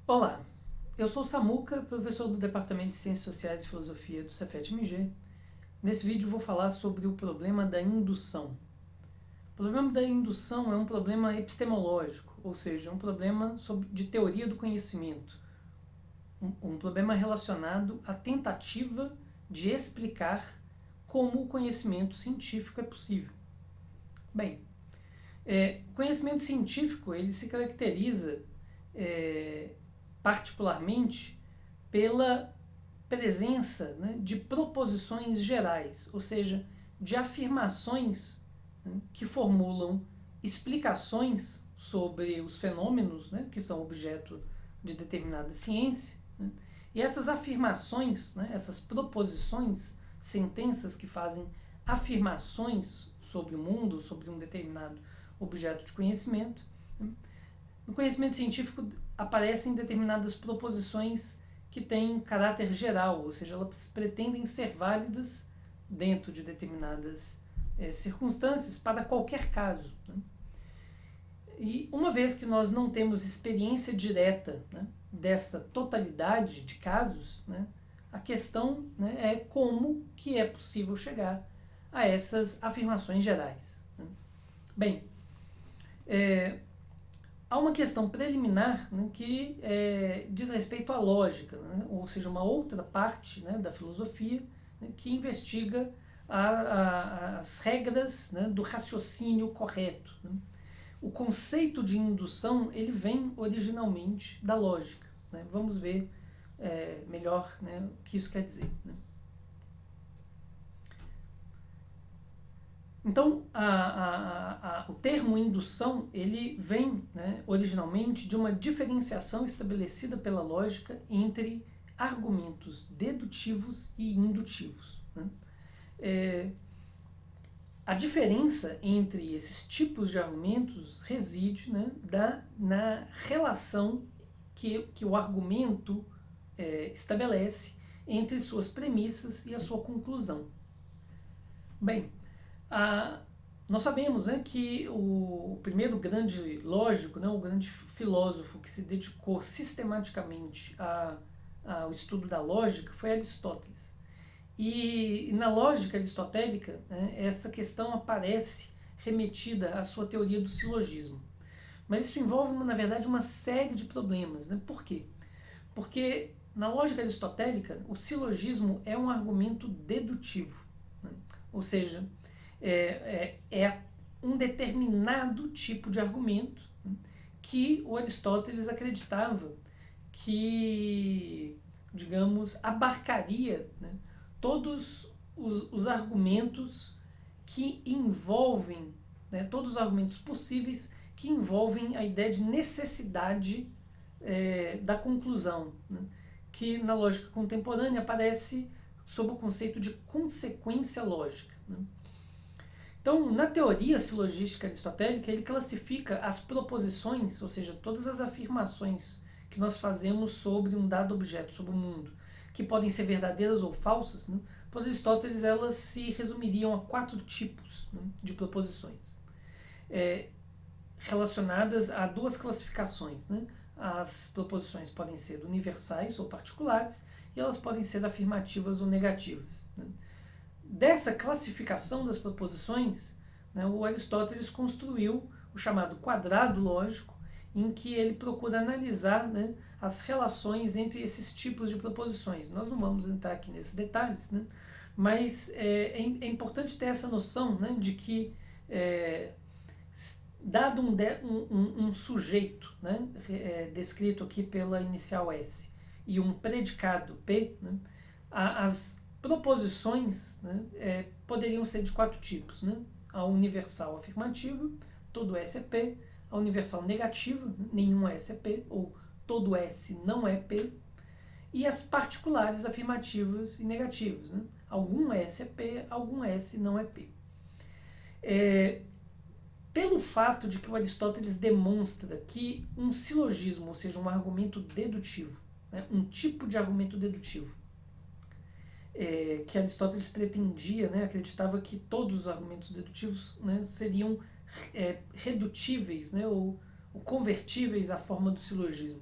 Olá, eu sou o Samuca, professor do Departamento de Ciências Sociais e Filosofia do Cefet-MG. Nesse vídeo vou falar sobre o problema da indução. O problema da indução é um problema epistemológico, ou seja, um problema de teoria do conhecimento, um problema relacionado à tentativa de explicar como o conhecimento científico é possível. Bem, o conhecimento científico ele se caracteriza particularmente pela presença, né, de proposições gerais, ou seja, de afirmações, né, que formulam explicações sobre os fenômenos, né, que são objeto de determinada ciência. Né, e essas afirmações, né, essas proposições, sentenças que fazem afirmações sobre o mundo, sobre um determinado objeto de conhecimento. Né, no conhecimento científico aparecem determinadas proposições que têm caráter geral, ou seja, elas pretendem ser válidas dentro de determinadas circunstâncias para qualquer caso. Né? E uma vez que nós não temos experiência direta, né, dessa totalidade de casos, né, a questão, né, é como que é possível chegar a essas afirmações gerais. Né? Bem, há uma questão preliminar, né, que diz respeito à lógica, né, ou seja, uma outra parte, né, da filosofia, né, que investiga as regras, né, do raciocínio correto. Né. O conceito de indução ele vem originalmente da lógica. Né. Vamos ver melhor, né, o que isso quer dizer. Né. Então, o termo indução ele vem, né, originalmente de uma diferenciação estabelecida pela lógica entre argumentos dedutivos e indutivos. Né? A diferença entre esses tipos de argumentos reside, né, na relação que o argumento estabelece entre suas premissas e a sua conclusão. Bem, nós sabemos, né, que o primeiro grande lógico, né, o grande filósofo que se dedicou sistematicamente ao estudo da lógica foi Aristóteles. E na lógica aristotélica, né, essa questão aparece remetida à sua teoria do silogismo. Mas isso envolve, na verdade, uma série de problemas. Né? Por quê? Porque na lógica aristotélica, o silogismo é um argumento dedutivo. Né? Ou seja, é um determinado tipo de argumento, né, que o Aristóteles acreditava que, digamos, abarcaria, né, todos os argumentos que envolvem, né, todos os argumentos possíveis que envolvem a ideia de necessidade da conclusão, né, que na lógica contemporânea aparece sob o conceito de consequência lógica. Né. Então, na teoria silogística aristotélica, ele classifica as proposições, ou seja, todas as afirmações que nós fazemos sobre um dado objeto, sobre o mundo, que podem ser verdadeiras ou falsas. Né? Por Aristóteles, elas se resumiriam a 4 tipos, né, de proposições, relacionadas a 2 classificações. Né? As proposições podem ser universais ou particulares, e elas podem ser afirmativas ou negativas. Né? Dessa classificação das proposições, né, o Aristóteles construiu o chamado quadrado lógico, em que ele procura analisar, né, as relações entre esses tipos de proposições. Nós não vamos entrar aqui nesses detalhes, né, mas é importante ter essa noção, né, de que, dado um sujeito, né, descrito aqui pela inicial S, e um predicado P, né, as proposições, né, poderiam ser de 4 tipos. Né? A universal afirmativa, todo S é P. A universal negativa, né? Nenhum S é P, ou todo S não é P. E as particulares afirmativas e negativas. Né? Algum S é P, algum S não é P. Pelo fato de que o Aristóteles demonstra que um silogismo, ou seja, um argumento dedutivo, né, um tipo de argumento dedutivo, que Aristóteles pretendia, né, acreditava que todos os argumentos dedutivos, né, seriam redutíveis, né, ou convertíveis à forma do silogismo.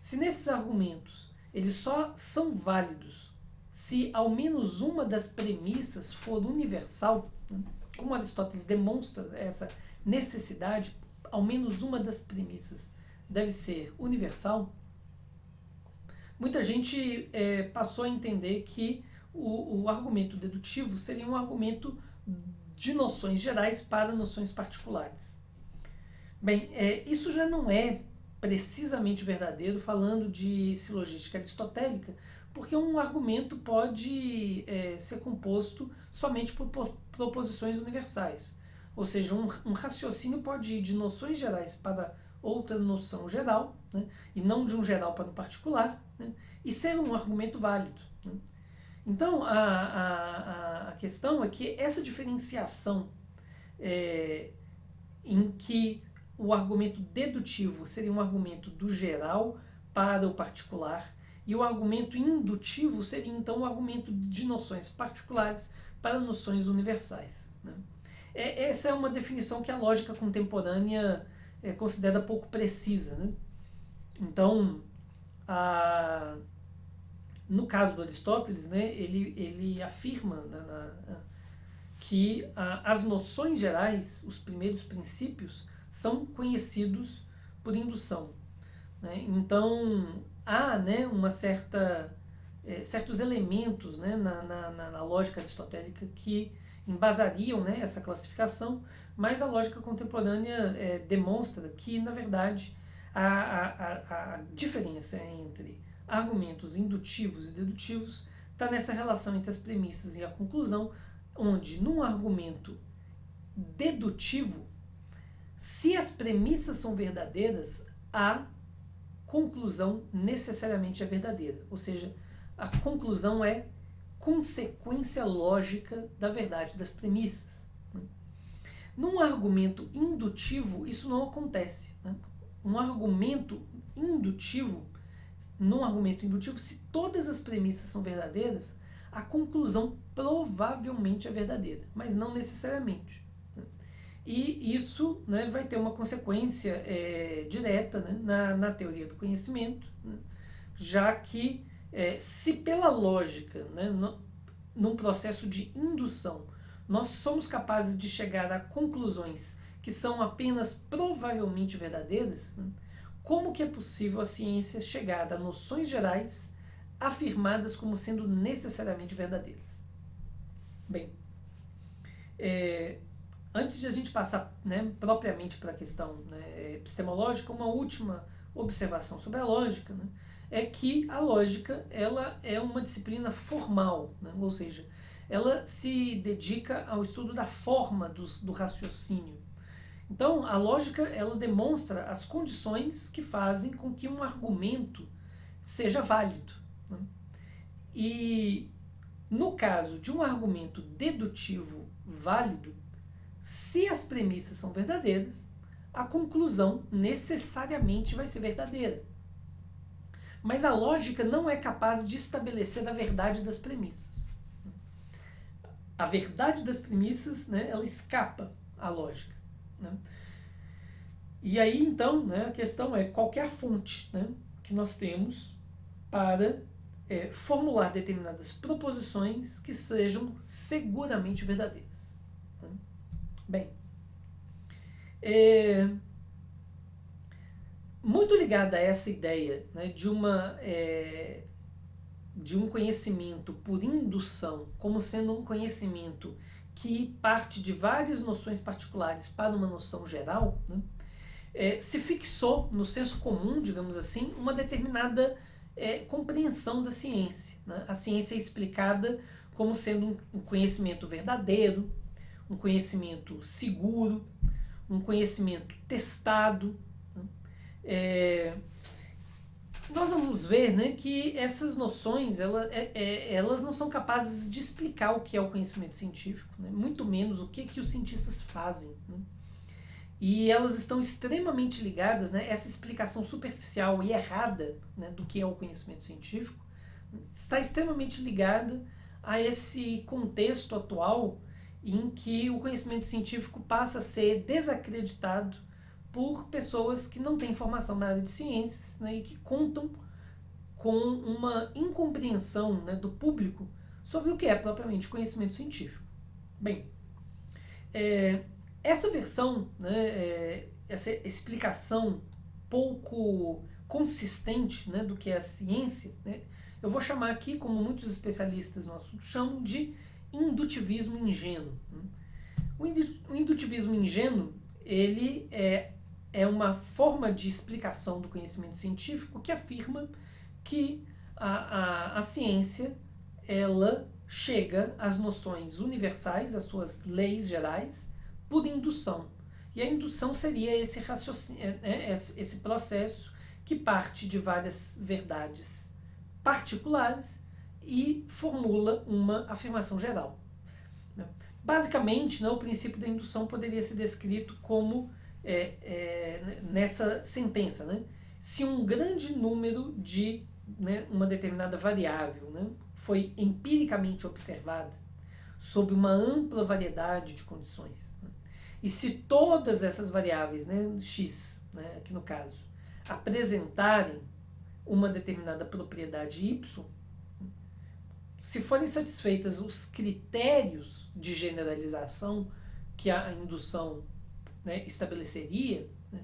Se nesses argumentos eles só são válidos se ao menos uma das premissas for universal, né? Como Aristóteles demonstra essa necessidade, ao menos uma das premissas deve ser universal, muita gente passou a entender que o argumento dedutivo seria um argumento de noções gerais para noções particulares. Bem, isso já não é precisamente verdadeiro falando de silogística aristotélica, porque um argumento pode ser composto somente por proposições universais. Ou seja, um raciocínio pode ir de noções gerais para outra noção geral, né, e não de um geral para um particular, né, e ser um argumento válido. Né. Então, a questão é que essa diferenciação em que o argumento dedutivo seria um argumento do geral para o particular e o argumento indutivo seria, então, um argumento de noções particulares para noções universais. Né. Essa é uma definição que a lógica contemporânea considera pouco precisa. Né. Então, no caso do Aristóteles, né, ele afirma que as noções gerais, os primeiros princípios, são conhecidos por indução. Né? Então, há, né, certos elementos, né, na lógica aristotélica que embasariam, né, essa classificação, mas a lógica contemporânea demonstra que, na verdade, a diferença entre argumentos indutivos e dedutivos está nessa relação entre as premissas e a conclusão, onde num argumento dedutivo, se as premissas são verdadeiras, a conclusão necessariamente é verdadeira. Ou seja, a conclusão é consequência lógica da verdade das premissas. Num argumento indutivo, isso não acontece. Num argumento indutivo, se todas as premissas são verdadeiras, a conclusão provavelmente é verdadeira, mas não necessariamente. E isso, né, vai ter uma consequência direta, né, na teoria do conhecimento, né, já que se pela lógica, né, num processo de indução, nós somos capazes de chegar a conclusões que são apenas provavelmente verdadeiras, né, como que é possível a ciência chegar a noções gerais afirmadas como sendo necessariamente verdadeiras? Bem, antes de a gente passar, né, propriamente para a questão, né, epistemológica, uma última observação sobre a lógica, né, é que a lógica ela é uma disciplina formal, né, ou seja, ela se dedica ao estudo da forma do raciocínio. Então, a lógica ela demonstra as condições que fazem com que um argumento seja válido. Né? E, no caso de um argumento dedutivo válido, se as premissas são verdadeiras, a conclusão necessariamente vai ser verdadeira. Mas a lógica não é capaz de estabelecer a verdade das premissas. A verdade das premissas, né, ela escapa à lógica. Né? E aí, então, né, a questão é qual que é a fonte, né, que nós temos para formular determinadas proposições que sejam seguramente verdadeiras. Né? Bem, muito ligada a essa ideia, né, de um conhecimento por indução como sendo um conhecimento que parte de várias noções particulares para uma noção geral, né, se fixou no senso comum, digamos assim, uma determinada compreensão da ciência. Né? A ciência é explicada como sendo um conhecimento verdadeiro, um conhecimento seguro, um conhecimento testado. Né? Nós vamos ver, né, que essas noções elas não são capazes de explicar o que é o conhecimento científico, né, muito menos o que os cientistas fazem. Né, e elas estão extremamente ligadas, né, essa explicação superficial e errada, né, do que é o conhecimento científico está extremamente ligada a esse contexto atual em que o conhecimento científico passa a ser desacreditado por pessoas que não têm formação na área de ciências, né, e que contam com uma incompreensão, né, do público sobre o que é propriamente conhecimento científico. Bem, essa versão, né, essa explicação pouco consistente, né, do que é a ciência, né, eu vou chamar aqui, como muitos especialistas no assunto chamam, de indutivismo ingênuo. O indutivismo ingênuo, ele é uma forma de explicação do conhecimento científico que afirma que a ciência, ela chega às noções universais, às suas leis gerais, por indução. E a indução seria esse raciocínio, esse processo que parte de várias verdades particulares e formula uma afirmação geral. Basicamente, né, o princípio da indução poderia ser descrito como nessa sentença, né? Se um grande número de, né, uma determinada variável, né, foi empiricamente observada sob uma ampla variedade de condições, né, e se todas essas variáveis, né, x, né, aqui no caso, apresentarem uma determinada propriedade y, se forem satisfeitas os critérios de generalização que a indução, né, estabeleceria, né,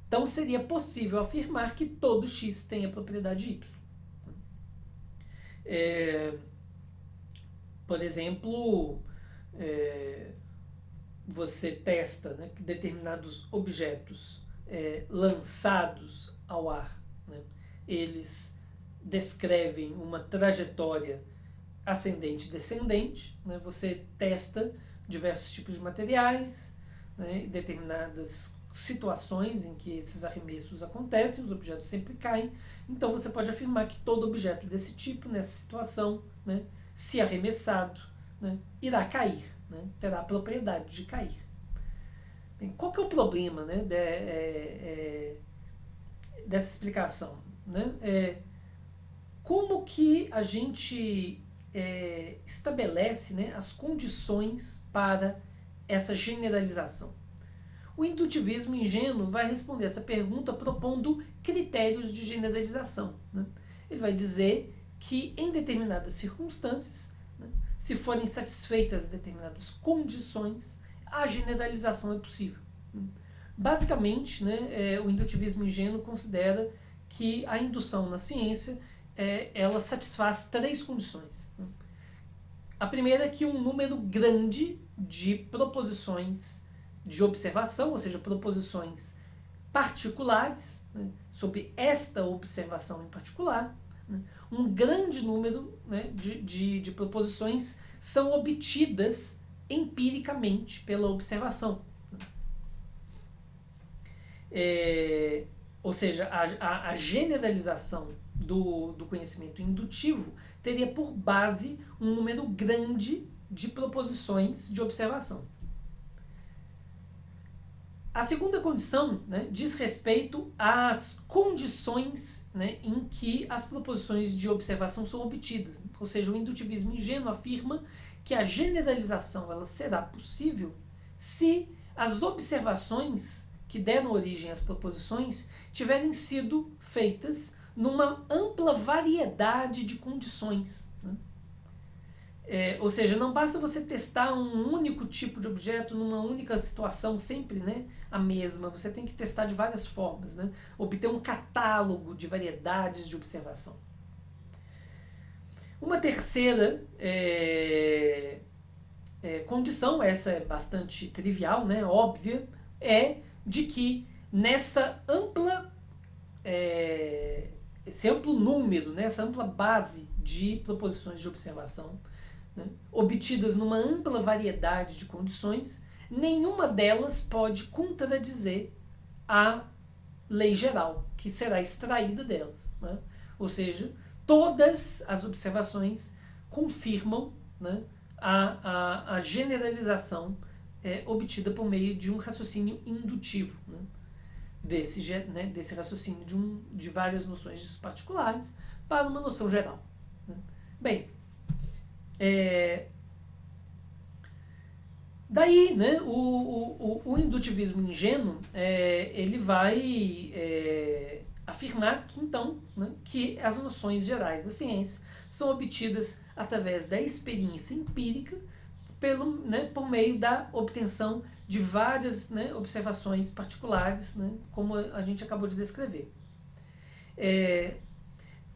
então seria possível afirmar que todo x tem a propriedade y. Por exemplo, você testa, né, que determinados objetos lançados ao ar, né, eles descrevem uma trajetória ascendente e descendente, né? Você testa diversos tipos de materiais, né? Determinadas situações em que esses arremessos acontecem, os objetos sempre caem, então você pode afirmar que todo objeto desse tipo, nessa situação, né, se arremessado, né, irá cair, né, terá a propriedade de cair. Bem, qual que é o problema, né, dessa explicação? Né? Como que a gente estabelece, né, as condições para essa generalização? O indutivismo ingênuo vai responder essa pergunta propondo critérios de generalização, né? Ele vai dizer que em determinadas circunstâncias, né, se forem satisfeitas determinadas condições, a generalização é possível. Basicamente, né, o indutivismo ingênuo considera que a indução na ciência ela satisfaz três condições. A primeira é que um número grande de proposições de observação, ou seja, proposições particulares, né, sobre esta observação em particular, né, um grande número, né, de proposições são obtidas empiricamente pela observação. Ou seja, a generalização do conhecimento indutivo teria por base um número grande de proposições de observação. A segunda condição, né, diz respeito às condições, né, em que as proposições de observação são obtidas. Ou seja, o indutivismo ingênuo afirma que a generalização ela será possível se as observações que deram origem às proposições tiverem sido feitas numa ampla variedade de condições. Né? Ou seja, não basta você testar um único tipo de objeto numa única situação, sempre, né, a mesma. Você tem que testar de várias formas, né? Obter um catálogo de variedades de observação. Uma terceira condição, essa é bastante trivial, né, óbvia, é de que nessa ampla esse amplo número, né, essa ampla base de proposições de observação, né, obtidas numa ampla variedade de condições, nenhuma delas pode contradizer a lei geral, que será extraída delas. Né? Ou seja, todas as observações confirmam, né, a generalização obtida por meio de um raciocínio indutivo, né? Desse raciocínio de várias noções particulares para uma noção geral. Né? Bem, Daí, né, o indutivismo ingênuo, ele vai afirmar que, então, né, que as noções gerais da ciência são obtidas através da experiência empírica, por meio da obtenção de várias, né, observações particulares, né, como a gente acabou de descrever.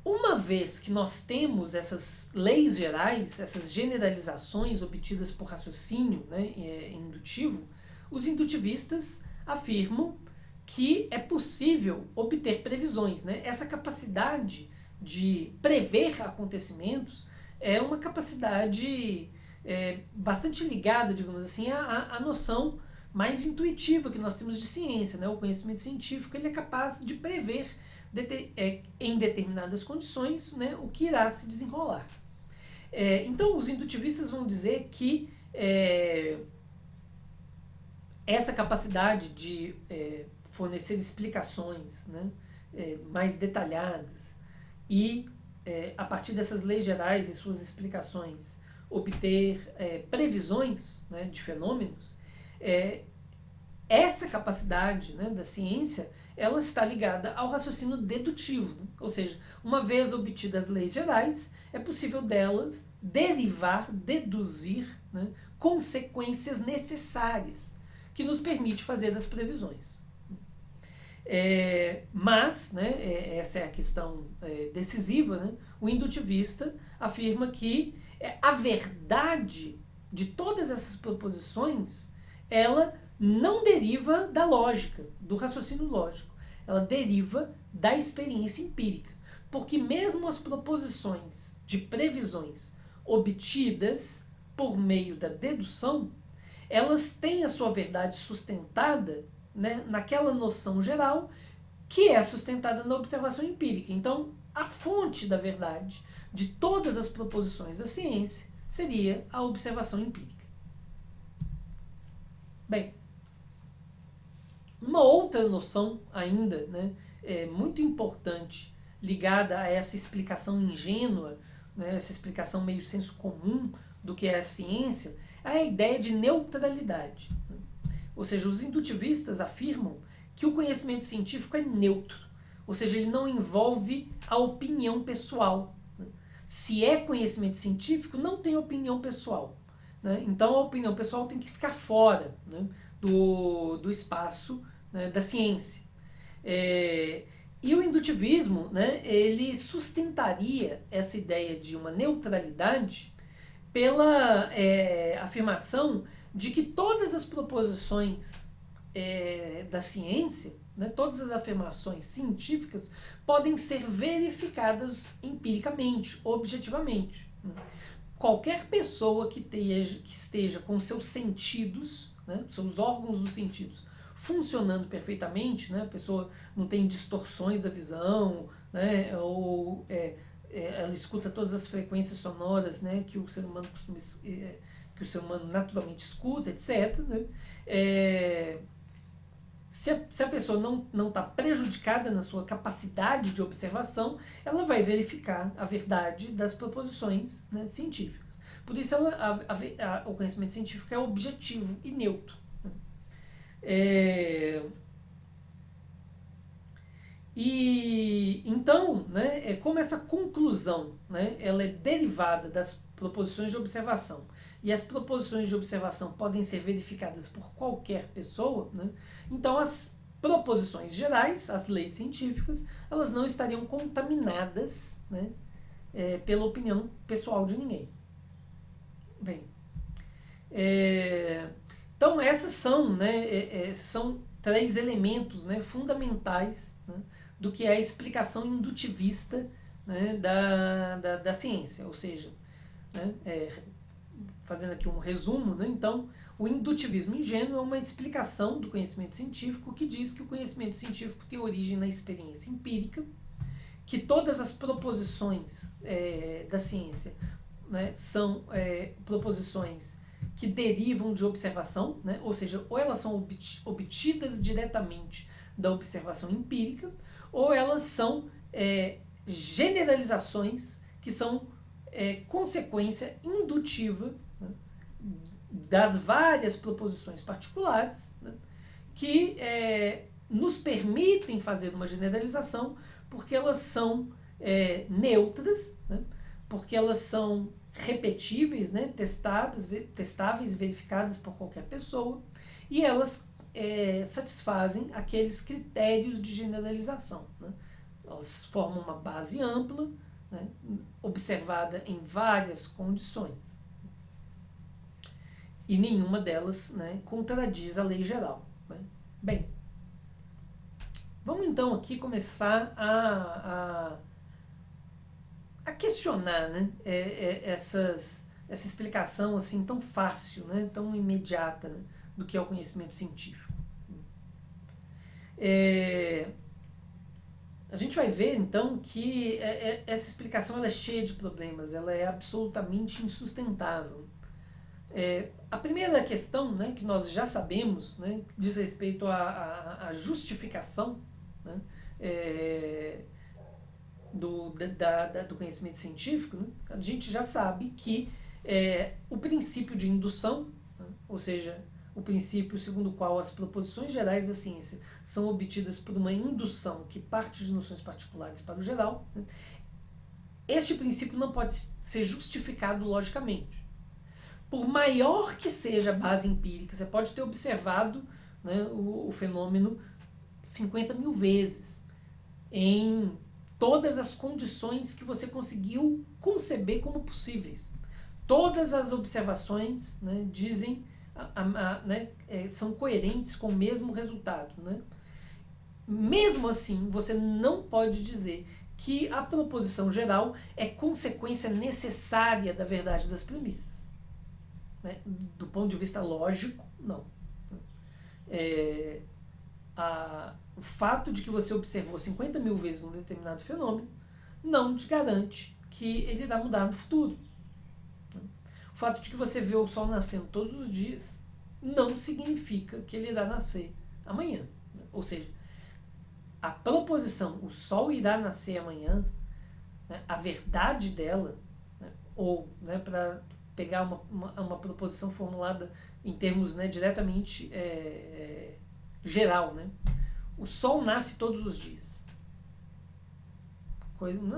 Uma vez que nós temos essas leis gerais, essas generalizações obtidas por raciocínio, né, indutivo, os indutivistas afirmam que é possível obter previsões. Né? Essa capacidade de prever acontecimentos é uma capacidade bastante ligada, digamos assim, à noção mais intuitiva que nós temos de ciência. Né? O conhecimento científico ele é capaz de prever em determinadas condições, né, o que irá se desenrolar. Então, os indutivistas vão dizer que essa capacidade de fornecer explicações, né, mais detalhadas e, a partir dessas leis gerais e suas explicações, obter previsões, né, de fenômenos, essa capacidade, né, da ciência, ela está ligada ao raciocínio dedutivo. Né? Ou seja, uma vez obtidas as leis gerais, é possível delas derivar, deduzir, né, consequências necessárias que nos permite fazer as previsões. Mas, né, essa é a questão decisiva, né, o indutivista afirma que a verdade de todas essas proposições, ela não deriva da lógica, do raciocínio lógico. Ela deriva da experiência empírica. Porque mesmo as proposições de previsões obtidas por meio da dedução, elas têm a sua verdade sustentada, né, naquela noção geral que é sustentada na observação empírica. Então, a fonte da verdade de todas as proposições da ciência seria a observação empírica. Bem, uma outra noção ainda, né, muito importante, ligada a essa explicação ingênua, né, essa explicação meio senso comum do que é a ciência, é a ideia de neutralidade. Né? Ou seja, os indutivistas afirmam que o conhecimento científico é neutro, ou seja, ele não envolve a opinião pessoal. Né? Se é conhecimento científico, não tem opinião pessoal. Né? Então a opinião pessoal tem que ficar fora, né, do espaço, né, da ciência. E o indutivismo, né, ele sustentaria essa ideia de uma neutralidade pela afirmação de que todas as proposições da ciência, né, todas as afirmações científicas podem ser verificadas empiricamente, objetivamente. Né? Qualquer pessoa que esteja com seus sentidos, né, seus órgãos dos sentidos, funcionando perfeitamente, né, a pessoa não tem distorções da visão, né, ou ela escuta todas as frequências sonoras, né, que o ser humano costuma, que o ser humano naturalmente escuta, etc. Né, se a pessoa não está prejudicada na sua capacidade de observação, ela vai verificar a verdade das proposições, né, científicas. Por isso o conhecimento científico é objetivo e neutro. Né. E então, né, como essa conclusão, né, ela é derivada das proposições de observação, e as proposições de observação podem ser verificadas por qualquer pessoa, né, então as proposições gerais, as leis científicas, elas não estariam contaminadas, né, pela opinião pessoal de ninguém. Bem, então essas são, né, são 3 elementos, né, fundamentais, né, do que é a explicação indutivista, né, da ciência. Ou seja, né, fazendo aqui um resumo, né, então o indutivismo ingênuo é uma explicação do conhecimento científico que diz que o conhecimento científico tem origem na experiência empírica, que todas as proposições da ciência, né, são proposições que derivam de observação, né, ou seja, ou elas são obtidas diretamente da observação empírica, ou elas são generalizações que são consequência indutiva, né, das várias proposições particulares, né, que nos permitem fazer uma generalização porque elas são neutras, né, porque elas são repetíveis, né, testáveis e verificadas por qualquer pessoa, e elas satisfazem aqueles critérios de generalização, né. Elas formam uma base ampla, né, observada em várias condições. E nenhuma delas, né, contradiz a lei geral, né. Bem, vamos então aqui começar a questionar, né, essa explicação assim tão fácil, né, tão imediata, né, do que é o conhecimento científico. A gente vai ver então que essa explicação ela é cheia de problemas, ela é absolutamente insustentável. A primeira questão, né, que nós já sabemos, né, diz respeito à justificação, né, do conhecimento científico, né, a gente já sabe que o princípio de indução, né, ou seja, o princípio segundo o qual as proposições gerais da ciência são obtidas por uma indução que parte de noções particulares para o geral, né, este princípio não pode ser justificado logicamente. Por maior que seja a base empírica, você pode ter observado, né, o fenômeno 50 mil vezes, em todas as condições que você conseguiu conceber como possíveis. Todas as observações, né, dizem, né, são coerentes com o mesmo resultado. Né? Mesmo assim, você não pode dizer que a proposição geral é consequência necessária da verdade das premissas. Né? Do ponto de vista lógico, não. O fato de que você observou 50 mil vezes um determinado fenômeno não te garante que ele irá mudar no futuro. O fato de que você vê o sol nascendo todos os dias não significa que ele irá nascer amanhã. Ou seja, a proposição o sol irá nascer amanhã, né, a verdade dela, né, ou, né, para pegar uma proposição formulada em termos, né, diretamente geral, né, o sol nasce todos os dias.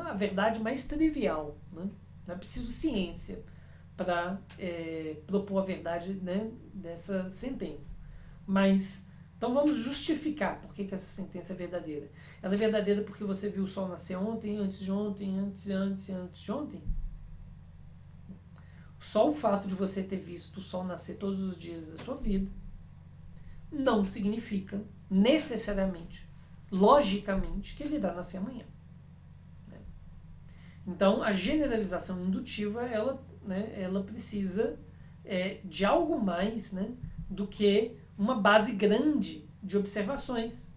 A verdade mais trivial. Né? Não é preciso ciência para propor a verdade, né, dessa sentença. Mas, então vamos justificar por que essa sentença é verdadeira. Ela é verdadeira porque você viu o sol nascer ontem, antes de ontem, antes de ontem? Só o fato de você ter visto o sol nascer todos os dias da sua vida não significa necessariamente, logicamente, que ele irá nascer amanhã. Então, a generalização indutiva, ela precisa de algo mais, né, do que uma base grande de observações.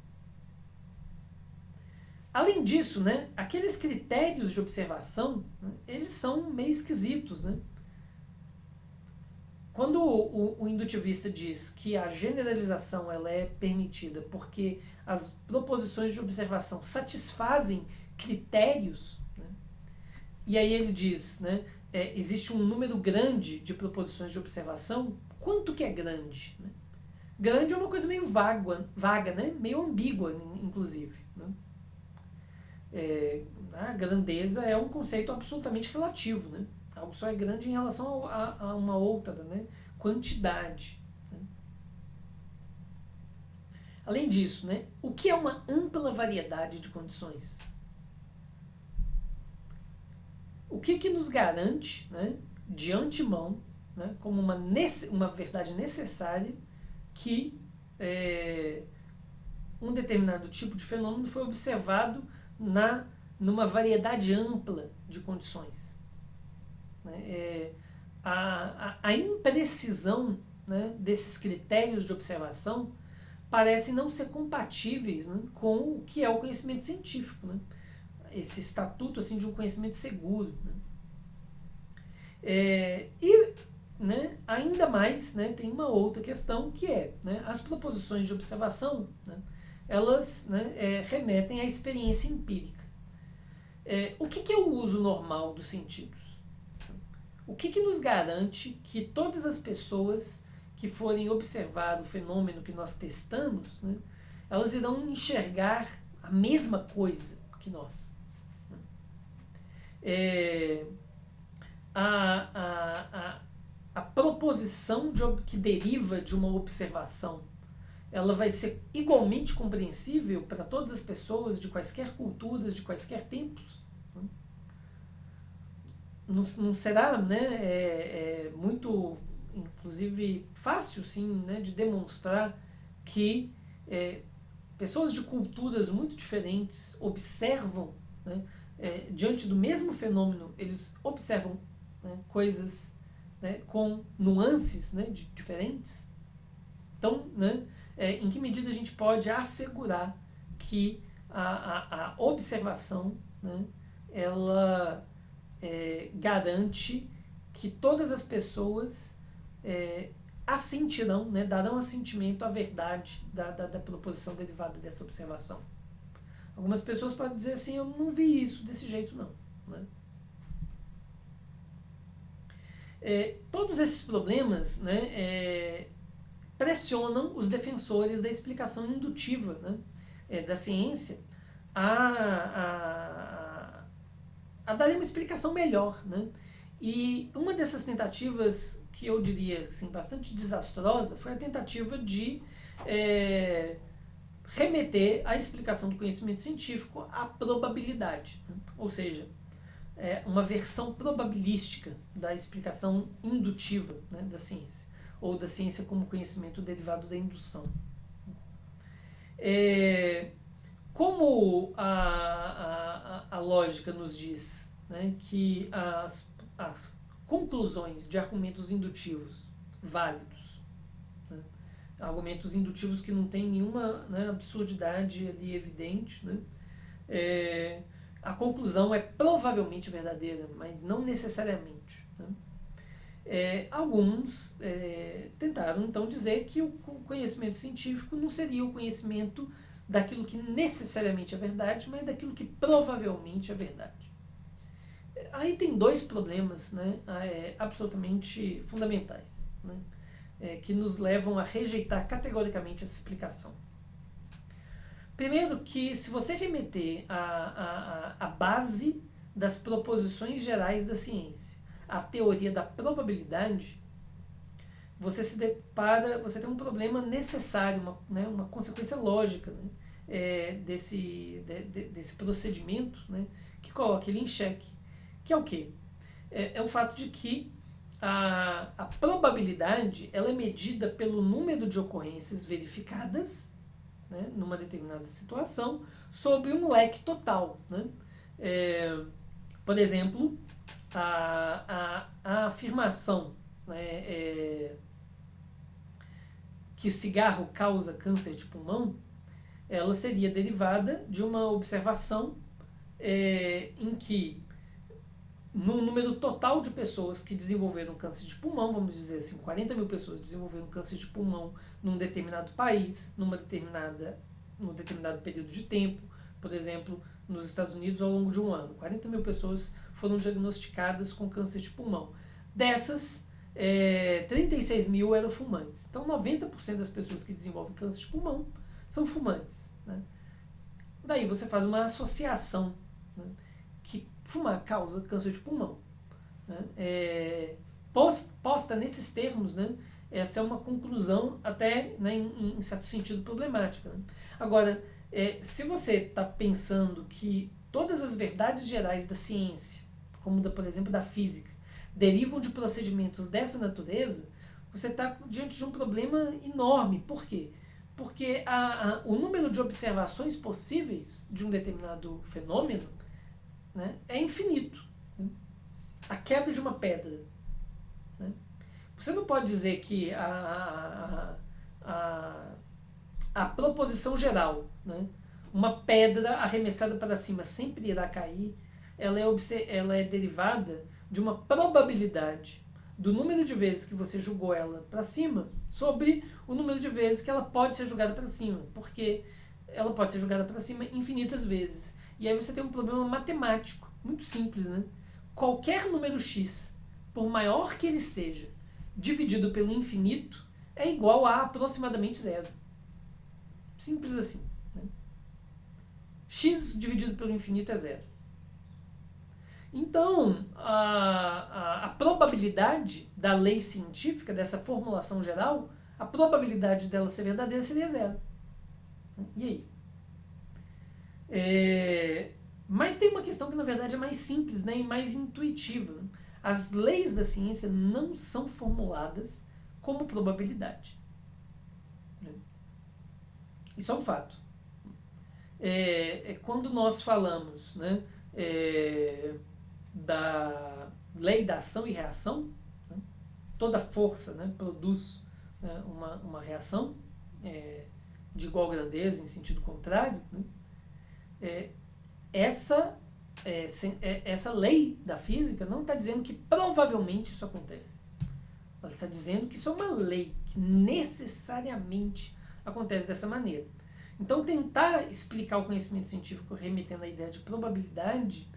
Além disso, né, aqueles critérios de observação, né, eles são meio esquisitos. Né? Quando o indutivista diz que a generalização ela é permitida porque as proposições de observação satisfazem critérios, né? E aí ele diz, né, existe um número grande de proposições de observação. Quanto que é grande? Né? Grande é uma coisa meio vaga, né? Meio ambígua, inclusive. Né? A grandeza é um conceito absolutamente relativo. Né? Algo só é grande em relação a uma outra, né, quantidade. Né? Além disso, né, o que é uma ampla variedade de condições? O que nos garante, né, de antemão, né, como uma verdade necessária, que um determinado tipo de fenômeno foi observado numa variedade ampla de condições? A imprecisão, né, desses critérios de observação parecem não ser compatíveis, né, com o que é o conhecimento científico, né? Esse estatuto assim, de um conhecimento seguro. Né? Né, ainda mais, né, tem uma outra questão que né, as proposições de observação, né, elas, né, remetem à experiência empírica. O que é o uso normal dos sentidos? O que nos garante que todas as pessoas que forem observar o fenômeno que nós testamos, né, elas irão enxergar a mesma coisa que nós? A proposição que deriva de uma observação, ela vai ser igualmente compreensível para todas as pessoas de quaisquer culturas, de quaisquer tempos? Não será, né, muito, inclusive, fácil, sim, né, de demonstrar que pessoas de culturas muito diferentes observam, né, diante do mesmo fenômeno, eles observam, né, coisas, né, com nuances, né, diferentes? Então, né, em que medida a gente pode assegurar que a observação, né, ela garante que todas as pessoas assentirão, né, darão assentimento à verdade da proposição derivada dessa observação? Algumas pessoas podem dizer assim, eu não vi isso desse jeito não, né? Todos esses problemas, né, pressionam os defensores da explicação indutiva, né, da ciência a dar uma explicação melhor, né? E uma dessas tentativas que eu diria assim, bastante desastrosa foi a tentativa de remeter a explicação do conhecimento científico à probabilidade, né? Ou seja, uma versão probabilística da explicação indutiva, né, da ciência, ou da ciência como conhecimento derivado da indução. Como a lógica nos diz, né, que as conclusões de argumentos indutivos válidos, né, argumentos indutivos que não tem nenhuma, né, absurdidade ali evidente, né, a conclusão é provavelmente verdadeira, mas não necessariamente, né? Alguns tentaram então dizer que o conhecimento científico não seria o conhecimento daquilo que necessariamente é verdade, mas daquilo que provavelmente é verdade. Aí tem dois problemas, né, absolutamente fundamentais, né, que nos levam a rejeitar categoricamente essa explicação. Primeiro que, se você remeter a base das proposições gerais da ciência, a teoria da probabilidade, você se depara, você tem um problema necessário, uma consequência lógica, né, desse procedimento, né, que coloca ele em xeque, que é o quê? É o fato de que a probabilidade ela é medida pelo número de ocorrências verificadas, né, numa determinada situação, sobre um leque total, né? Por exemplo, a afirmação, né, que o cigarro causa câncer de pulmão, ela seria derivada de uma observação em que, no número total de pessoas que desenvolveram câncer de pulmão, vamos dizer assim, 40 mil pessoas desenvolveram câncer de pulmão num determinado país, num determinado período de tempo, por exemplo, nos Estados Unidos ao longo de um ano. 40 mil pessoas foram diagnosticadas com câncer de pulmão. Dessas, 36 mil eram fumantes. Então, 90% das pessoas que desenvolvem câncer de pulmão são fumantes, né? Daí você faz uma associação, né, que fumar causa câncer de pulmão, né? Posta nesses termos, né, essa é uma conclusão até, né, em certo sentido problemática, né? Agora, se você está pensando que todas as verdades gerais da ciência, como por exemplo da física, derivam de procedimentos dessa natureza, você está diante de um problema enorme. Por quê? Porque o número de observações possíveis de um determinado fenômeno, né, é infinito, né? A queda de uma pedra, né? Você não pode dizer que a proposição geral, né, uma pedra arremessada para cima sempre irá cair, ela é derivada de uma probabilidade do número de vezes que você jogou ela para cima sobre o número de vezes que ela pode ser jogada para cima, porque ela pode ser jogada para cima infinitas vezes. E aí você tem um problema matemático muito simples, né? Qualquer número x por maior que ele seja, dividido pelo infinito, é igual a aproximadamente zero. Simples assim. Né? X dividido pelo infinito é zero. Então, a probabilidade da lei científica, dessa formulação geral, a probabilidade dela ser verdadeira seria zero. E aí? Mas tem uma questão que, na verdade, é mais simples, né, e mais intuitiva. As leis da ciência não são formuladas como probabilidade. Isso é um fato. Quando nós falamos, né, da lei da ação e reação, né, toda força, né, produz, né, uma reação de igual grandeza em sentido contrário, né, essa lei da física não está dizendo que provavelmente isso acontece. Ela está dizendo que isso é uma lei que necessariamente acontece dessa maneira. Então, tentar explicar o conhecimento científico remetendo à ideia de probabilidade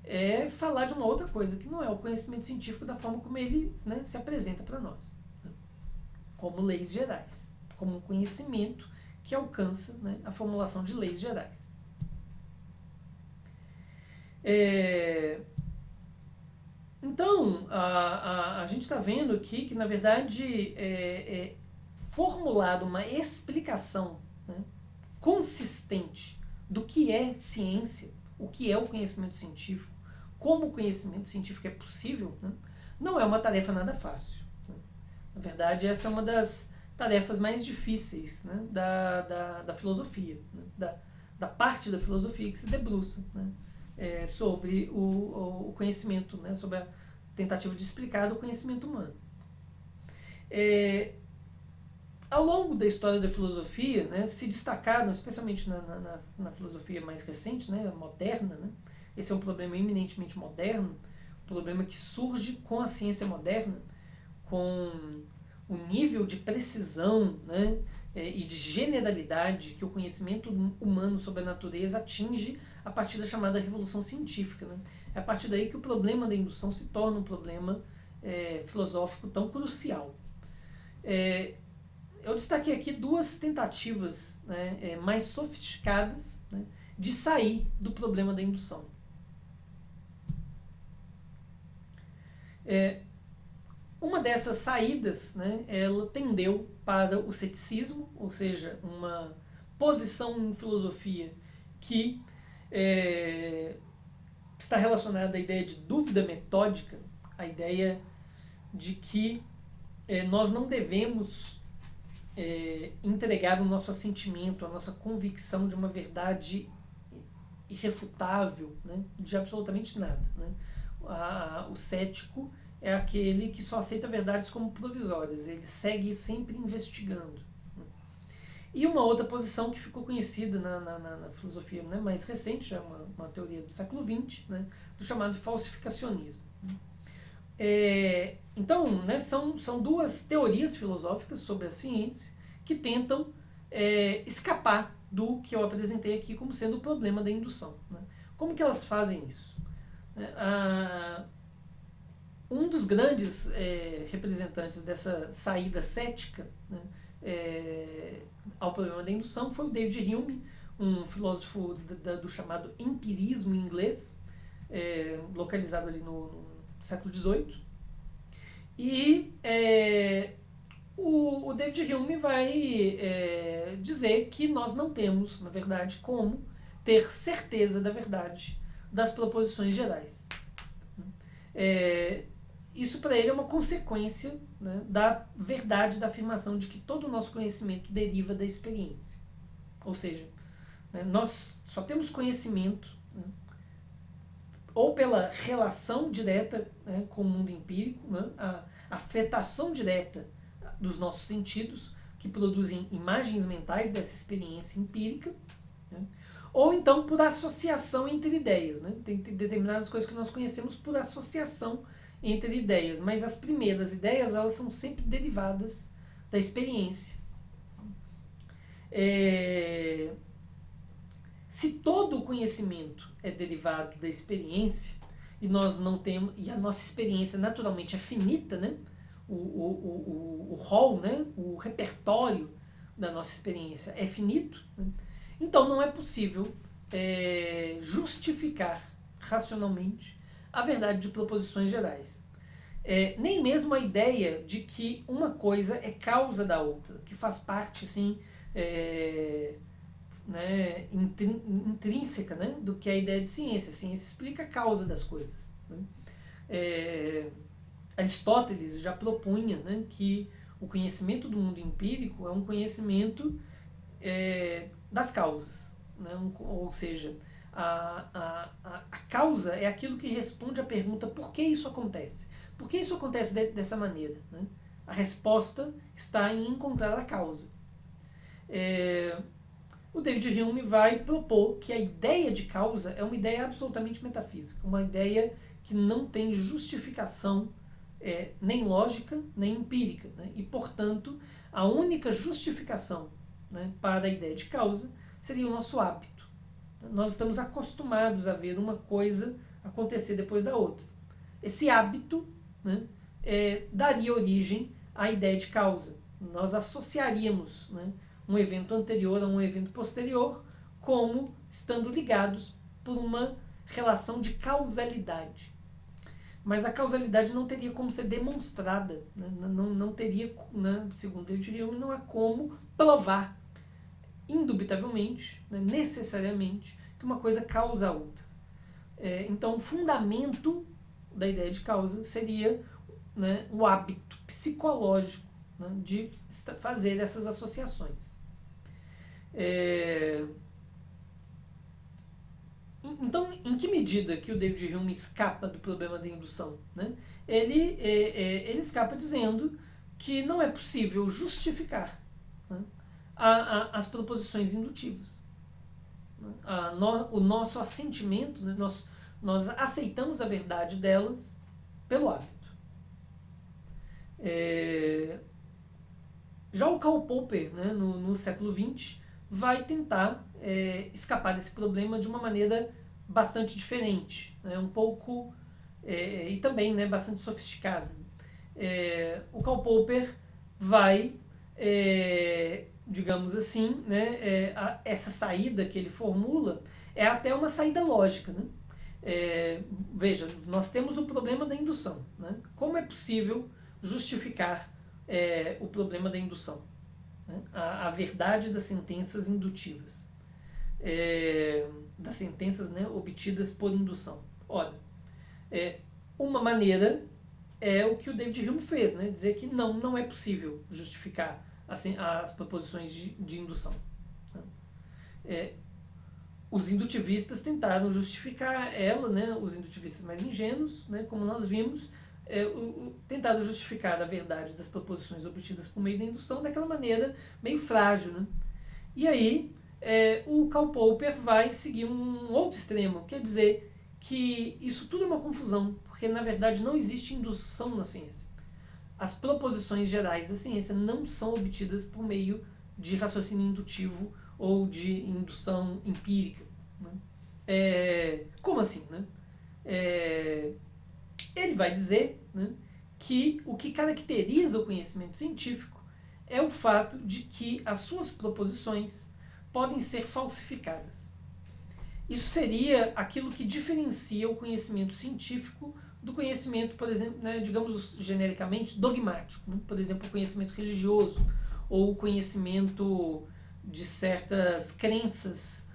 é falar de uma outra coisa, que não é o conhecimento científico da forma como ele, né, se apresenta para nós. Né? Como leis gerais. Como um conhecimento que alcança, né, a formulação de leis gerais. Então, a gente está vendo aqui que, na verdade, formulada uma explicação, né, consistente do que é ciência, o que é o conhecimento científico, como o conhecimento científico é possível, né, não é uma tarefa nada fácil. Né. Na verdade, essa é uma das tarefas mais difíceis, né, da filosofia, né, da parte da filosofia que se debruça, né, sobre o conhecimento, né, sobre a tentativa de explicar o conhecimento humano. Ao longo da história da filosofia, né, se destacaram, especialmente na filosofia mais recente, né, moderna, né, esse é um problema eminentemente moderno, um problema que surge com a ciência moderna, com o nível de precisão, né, e de generalidade que o conhecimento humano sobre a natureza atinge a partir da chamada revolução científica. Né? É a partir daí que o problema da indução se torna um problema filosófico tão crucial. Eu destaquei aqui duas tentativas, né, mais sofisticadas, né, de sair do problema da indução. Uma dessas saídas, né, ela tendeu para o ceticismo, ou seja, uma posição em filosofia que está relacionada à ideia de dúvida metódica, a ideia de que nós não devemos entregar o nosso assentimento, a nossa convicção de uma verdade irrefutável, né, de absolutamente nada. Né? O cético é aquele que só aceita verdades como provisórias, ele segue sempre investigando. E uma outra posição que ficou conhecida na filosofia, né, mais recente, já é uma teoria do século XX, né, do chamado falsificacionismo. Então, né, são duas teorias filosóficas sobre a ciência que tentam escapar do que eu apresentei aqui como sendo o problema da indução. Né? Como que elas fazem isso? Um dos grandes representantes dessa saída cética, né, ao problema da indução foi o David Hume, um filósofo do chamado empirismo em inglês, localizado ali no século XVIII. E o David Hume vai dizer que nós não temos, na verdade, como ter certeza da verdade das proposições gerais. Isso para ele é uma consequência, né, da verdade da afirmação de que todo o nosso conhecimento deriva da experiência. Ou seja, né, nós só temos conhecimento, né, ou pela relação direta, né, com o mundo empírico, né, a afetação direta dos nossos sentidos, que produzem imagens mentais dessa experiência empírica, né, ou então por associação entre ideias. Né? Tem determinadas coisas que nós conhecemos por associação entre ideias, mas as primeiras ideias elas são sempre derivadas da experiência. Se todo o conhecimento é derivado da experiência, e nós não temos, e a nossa experiência naturalmente é finita, né? O rol, né? O repertório da nossa experiência é finito, né? Então não é possível justificar racionalmente a verdade de proposições gerais. Nem mesmo a ideia de que uma coisa é causa da outra, que faz parte, assim, né, intrínseca, né, do que é a ideia de ciência. A ciência explica a causa das coisas, né? Aristóteles já propunha, né, que o conhecimento do mundo empírico é um conhecimento das causas, né? Ou seja, a causa é aquilo que responde à pergunta por que isso acontece. Por que isso acontece dessa maneira, né? A resposta está em encontrar a causa. O David Hume vai propor que a ideia de causa é uma ideia absolutamente metafísica, uma ideia que não tem justificação nem lógica, nem empírica, né? E, portanto, a única justificação, né, para a ideia de causa seria o nosso hábito. Nós estamos acostumados a ver uma coisa acontecer depois da outra. Esse hábito, né, daria origem à ideia de causa. Nós associaríamos, né, um evento anterior a um evento posterior como estando ligados por uma relação de causalidade. Mas a causalidade não teria como ser demonstrada, né? Não teria, né, segundo David Hume, não há como provar indubitavelmente, né, necessariamente, que uma coisa causa a outra. Então, o fundamento da ideia de causa seria, né, o hábito psicológico, né, de fazer essas associações. Então, em que medida que o David Hume escapa do problema da indução, né? Ele escapa dizendo que não é possível justificar, né, as proposições indutivas. O nosso assentimento, né, nós aceitamos a verdade delas pelo hábito. Já o Karl Popper, né, no século XX, vai tentar escapar desse problema de uma maneira bastante diferente, né, um pouco e também, né, bastante sofisticada. O Karl Popper vai, digamos assim, né, essa saída que ele formula é até uma saída lógica, né? Veja, nós temos o problema da indução, né? Como é possível justificar o problema da indução, né? A verdade das sentenças indutivas, das sentenças, né, obtidas por indução. Ora, uma maneira é o que o David Hume fez, né? Dizer que não é possível justificar as proposições de indução. Os indutivistas tentaram justificar ela, né? Os indutivistas mais ingênuos, né, como nós vimos, tentaram justificar a verdade das proposições obtidas por meio da indução daquela maneira meio frágil, né? E aí o Karl Popper vai seguir um outro extremo, quer dizer que isso tudo é uma confusão, porque na verdade não existe indução na ciência. As proposições gerais da ciência não são obtidas por meio de raciocínio indutivo ou de indução empírica, né? Como assim, né? Ele vai dizer, né, que o que caracteriza o conhecimento científico é o fato de que as suas proposições podem ser falsificadas. Isso seria aquilo que diferencia o conhecimento científico do conhecimento, por exemplo, né, digamos genericamente, dogmático, né? Por exemplo, o conhecimento religioso ou o conhecimento de certas crenças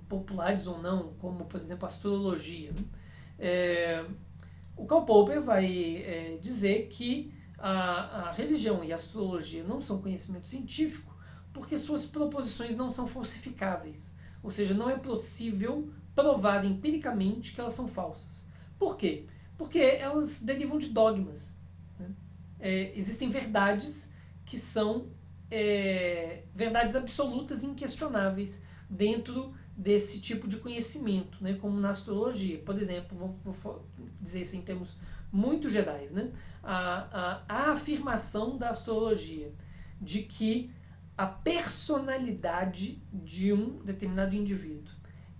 populares ou não, como, por exemplo, a astrologia, né? O Karl Popper vai dizer que a religião e a astrologia não são conhecimento científico porque suas proposições não são falsificáveis. Ou seja, não é possível provar empiricamente que elas são falsas. Por quê? Porque elas derivam de dogmas, né? Existem verdades que são verdades absolutas e inquestionáveis dentro desse tipo de conhecimento, né? Como na astrologia. Por exemplo, vou dizer isso em termos muito gerais, né? A afirmação da astrologia de que a personalidade de um determinado indivíduo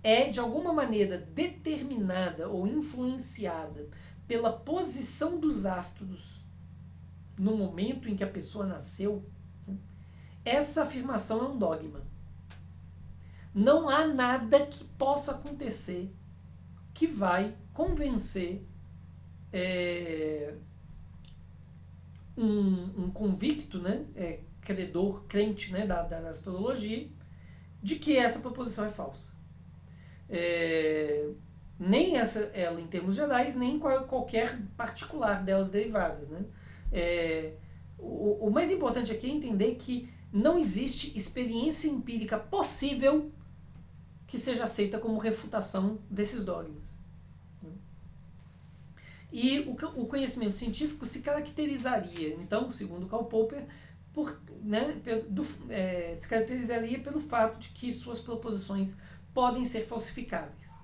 é de alguma maneira determinada ou influenciada pela posição dos astros no momento em que a pessoa nasceu, essa afirmação é um dogma. Não há nada que possa acontecer que vai convencer um convicto, né, credor, crente, né, da astrologia, de que essa proposição é falsa. Nem ela em termos gerais, nem qualquer particular delas derivadas. Né? O mais importante aqui é entender que não existe experiência empírica possível que seja aceita como refutação desses dogmas. E o conhecimento científico se caracterizaria, então, segundo Karl Popper, se caracterizaria pelo fato de que suas proposições podem ser falsificáveis.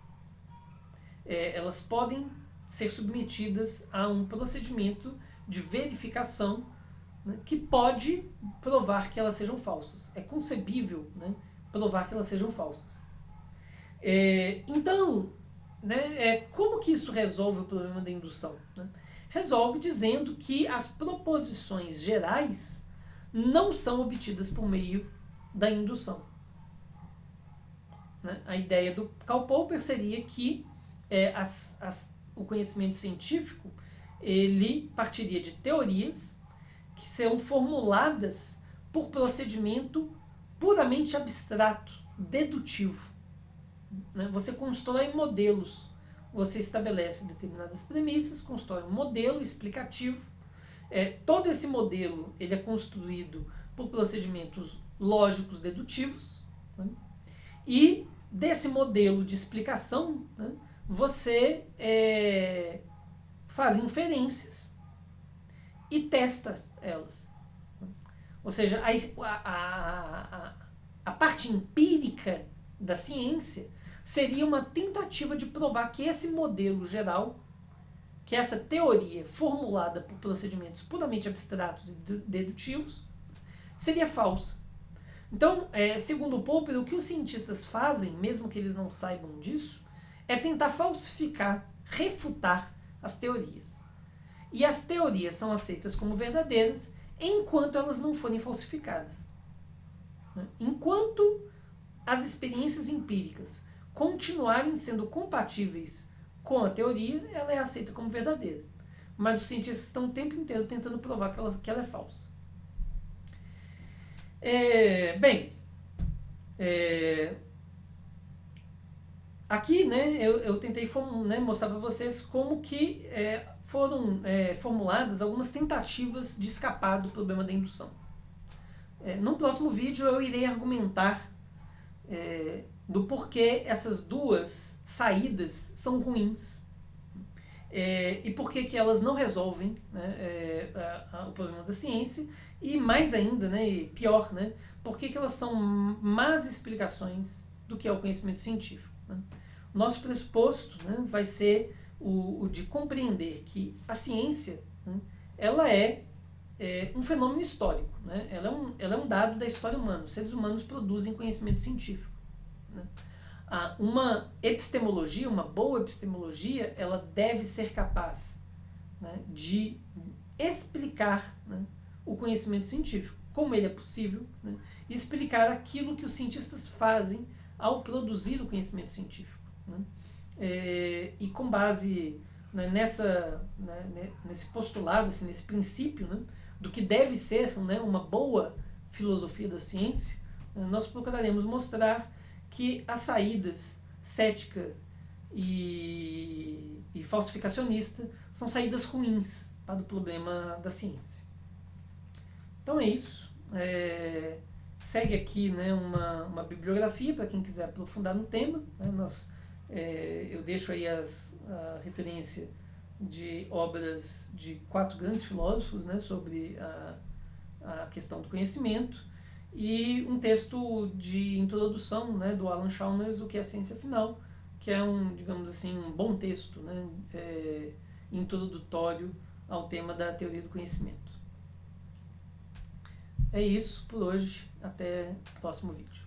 Elas podem ser submetidas a um procedimento de verificação, né, que pode provar que elas sejam falsas. É concebível, né, provar que elas sejam falsas. Então, né, como que isso resolve o problema da indução? Né? Resolve dizendo que as proposições gerais não são obtidas por meio da indução. Né? A ideia do Karl Popper seria que o conhecimento científico ele partiria de teorias que são formuladas por procedimento puramente abstrato, dedutivo. Né? Você constrói modelos, você estabelece determinadas premissas, constrói um modelo explicativo. Todo esse modelo ele é construído por procedimentos lógicos dedutivos, né? E desse modelo de explicação, né, você faz inferências e testa elas. Ou seja, a parte empírica da ciência seria uma tentativa de provar que esse modelo geral, que essa teoria formulada por procedimentos puramente abstratos e dedutivos, seria falsa. Então, segundo Popper, o que os cientistas fazem, mesmo que eles não saibam disso, é tentar falsificar, refutar as teorias. E as teorias são aceitas como verdadeiras enquanto elas não forem falsificadas. Né? Enquanto as experiências empíricas continuarem sendo compatíveis com a teoria, ela é aceita como verdadeira. Mas os cientistas estão o tempo inteiro tentando provar que ela é falsa. Aqui, né, eu tentei mostrar para vocês como que foram formuladas algumas tentativas de escapar do problema da indução. No próximo vídeo eu irei argumentar do porquê essas duas saídas são ruins e porquê que elas não resolvem, né, o problema da ciência e mais ainda, né, e pior, né, porquê que elas são más explicações do que é o conhecimento científico. Né? O nosso pressuposto, né, vai ser o de compreender que a ciência, né, ela é um fenômeno histórico. Né? Ela é um dado da história humana. Os seres humanos produzem conhecimento científico. Né? Uma epistemologia, uma boa epistemologia, ela deve ser capaz, né, de explicar, né, o conhecimento científico, como ele é possível, né, explicar aquilo que os cientistas fazem ao produzir o conhecimento científico. Né? E com base, né, nesse postulado, assim, nesse princípio, né, do que deve ser, né, uma boa filosofia da ciência, nós procuraremos mostrar que as saídas cética e falsificacionista são saídas ruins para o problema da ciência. Então é isso. Segue aqui, né, uma bibliografia para quem quiser aprofundar no tema. Né, eu deixo aí a referência de obras de 4 grandes filósofos, né, sobre a questão do conhecimento, e um texto de introdução, né, do Alan Chalmers, O que é a Ciência Afinal, que é digamos assim, um bom texto, né, introdutório ao tema da teoria do conhecimento. É isso por hoje, até o próximo vídeo.